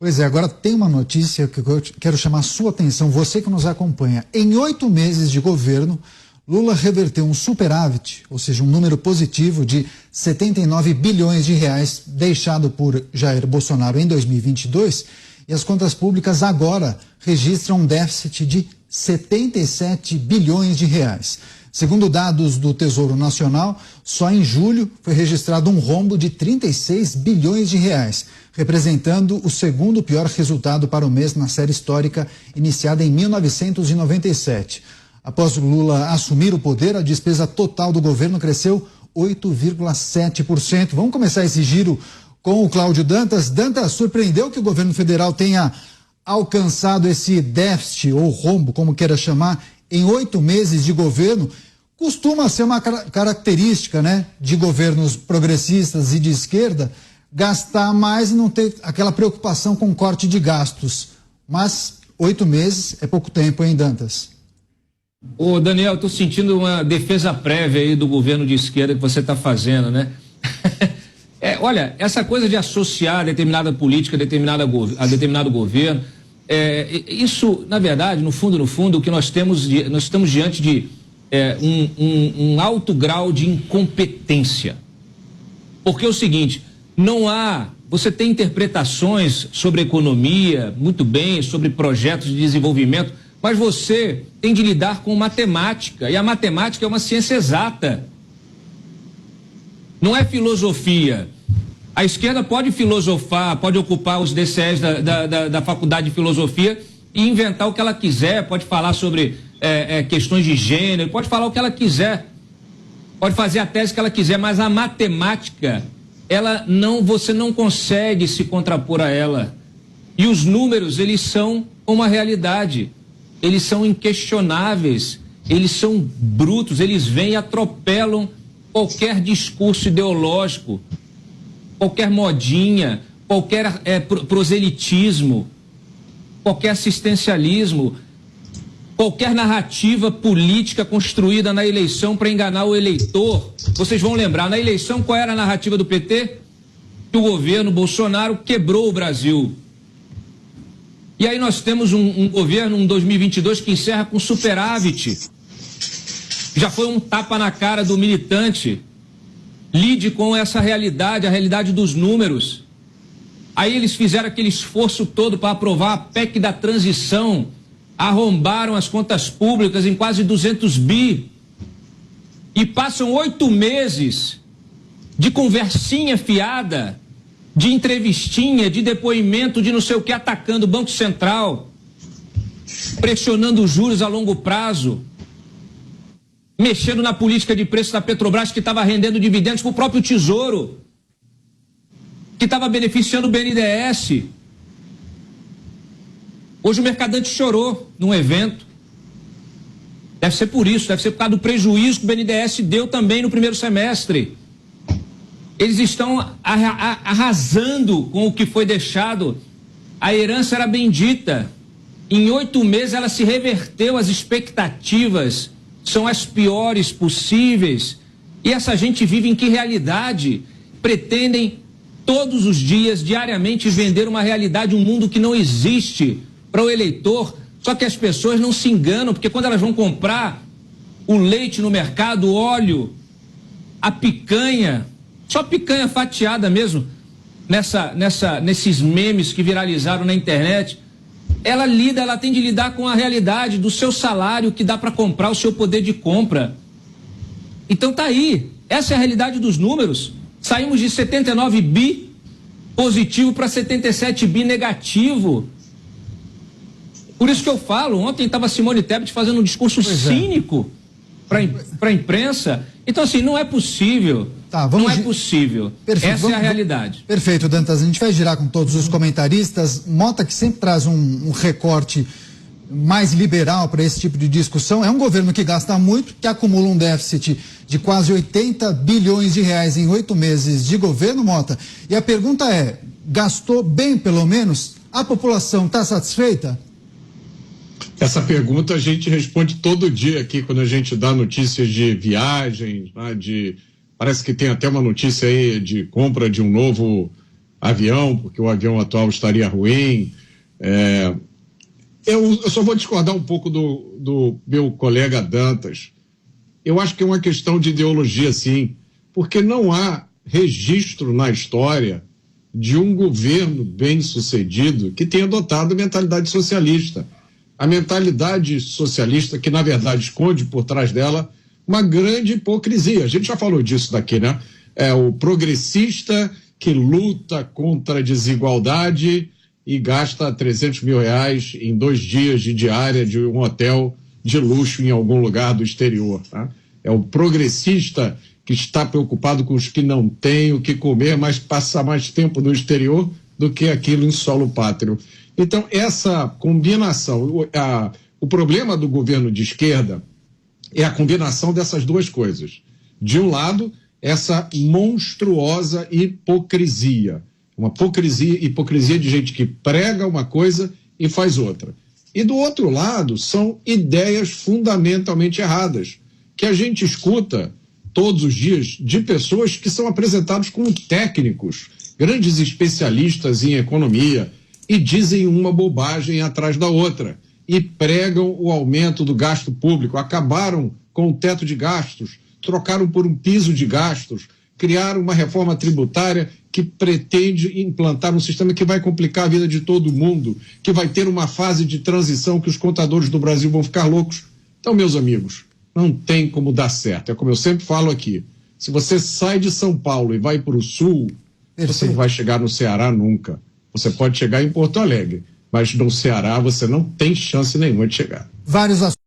Pois é, agora tem uma notícia que eu quero chamar a sua atenção, você que nos acompanha. Em 8 meses de governo, Lula reverteu um superávit, ou seja, um número positivo de 79 bilhões de reais deixado por Jair Bolsonaro em 2022, e as contas públicas agora registram um déficit de 77 bilhões de reais. Segundo dados do Tesouro Nacional, só em julho foi registrado um rombo de 36 bilhões de reais, representando o segundo pior resultado para o mês na série histórica iniciada em 1997. Após Lula assumir o poder, a despesa total do governo cresceu 8,7%. Vamos começar esse giro com o Cláudio Dantas. Dantas, surpreendeu que o governo federal tenha alcançado esse déficit, ou rombo, como queira chamar, em 8 meses de governo? Costuma ser uma característica, né, de governos progressistas e de esquerda, gastar mais e não ter aquela preocupação com corte de gastos. Mas 8 meses é pouco tempo, hein, Dantas? Ô, Daniel, estou sentindo uma defesa prévia aí do governo de esquerda que você está fazendo, né? Olha, essa coisa de associar determinada política a determinado governo, isso, na verdade, no fundo, o que nós estamos diante de um alto grau de incompetência. Porque é o seguinte, você tem interpretações sobre economia, muito bem, sobre projetos de desenvolvimento, mas você tem de lidar com matemática, e a matemática é uma ciência exata. Não é filosofia. A esquerda pode filosofar, pode ocupar os DCEs da faculdade de filosofia e inventar o que ela quiser, pode falar sobre questões de gênero, pode falar o que ela quiser, pode fazer a tese que ela quiser, mas a matemática, você não consegue se contrapor a ela. E os números, eles são uma realidade, eles são inquestionáveis, eles são brutos, eles vêm e atropelam qualquer discurso ideológico, qualquer modinha, qualquer proselitismo, qualquer assistencialismo, qualquer narrativa política construída na eleição para enganar o eleitor. Vocês vão lembrar, na eleição, qual era a narrativa do PT? Que o governo Bolsonaro quebrou o Brasil. E aí nós temos um governo, um 2022, que encerra com superávit. Já foi um tapa na cara do militante. Lide com essa realidade, a realidade dos números. Aí eles fizeram aquele esforço todo para aprovar a PEC da transição, arrombaram as contas públicas em quase 200 bi. E passam 8 meses de conversinha fiada, de entrevistinha, de depoimento, de não sei o que, atacando o Banco Central, pressionando os juros a longo prazo, mexendo na política de preço da Petrobras, que estava rendendo dividendos para o próprio Tesouro, que estava beneficiando o BNDES. Hoje o Mercadante chorou num evento. Deve ser por isso, deve ser por causa do prejuízo que o BNDES deu também no primeiro semestre. Eles estão arrasando com o que foi deixado. A herança era bendita. Em 8 meses ela se reverteu, as expectativas são as piores possíveis. E essa gente vive em que realidade? Pretendem todos os dias, diariamente, vender uma realidade, um mundo que não existe para o eleitor. Só que as pessoas não se enganam, porque quando elas vão comprar o leite no mercado, o óleo, a picanha, só picanha fatiada mesmo, nesses memes que viralizaram na internet, ela tem de lidar com a realidade do seu salário que dá para comprar o seu poder de compra. Então tá aí, essa é a realidade dos números. Saímos de 79 bi positivo para 77 bi negativo. Por isso que eu falo, ontem estava Simone Tebet fazendo um discurso cínico para a imprensa. Então assim, não é possível. Tá, não é possível. Perfeito, essa é a realidade. Perfeito, Dantas. A gente vai girar com todos os comentaristas. Mota, que sempre traz um recorte mais liberal para esse tipo de discussão. É um governo que gasta muito, que acumula um déficit de quase 80 bilhões de reais em 8 meses de governo, Mota. E a pergunta é, gastou bem pelo menos? A população está satisfeita? Essa pergunta a gente responde todo dia aqui quando a gente dá notícias de viagens, né, parece que tem até uma notícia aí de compra de um novo avião, porque o avião atual estaria ruim. Eu só vou discordar um pouco do meu colega Dantas. Eu acho que é uma questão de ideologia, sim, porque não há registro na história de um governo bem-sucedido que tenha adotado a mentalidade socialista. A mentalidade socialista que, na verdade, esconde por trás dela uma grande hipocrisia. A gente já falou disso daqui, né? É o progressista que luta contra a desigualdade e gasta R$300 mil em 2 dias de diária de um hotel de luxo em algum lugar do exterior. Tá? É o progressista que está preocupado com os que não têm o que comer, mas passa mais tempo no exterior do que aquilo em solo pátrio. Então, essa combinação, o problema do governo de esquerda é a combinação dessas duas coisas. De um lado, essa monstruosa hipocrisia. Uma hipocrisia de gente que prega uma coisa e faz outra. E do outro lado, são ideias fundamentalmente erradas, que a gente escuta todos os dias de pessoas que são apresentados como técnicos, grandes especialistas em economia, e dizem uma bobagem atrás da outra, e pregam o aumento do gasto público, acabaram com o teto de gastos, trocaram por um piso de gastos, criaram uma reforma tributária que pretende implantar um sistema que vai complicar a vida de todo mundo, que vai ter uma fase de transição que os contadores do Brasil vão ficar loucos. Então, meus amigos, não tem como dar certo. É como eu sempre falo aqui, se você sai de São Paulo e vai para o sul, você não vai chegar no Ceará nunca. Você pode chegar em Porto Alegre, mas no Ceará você não tem chance nenhuma de chegar. Vários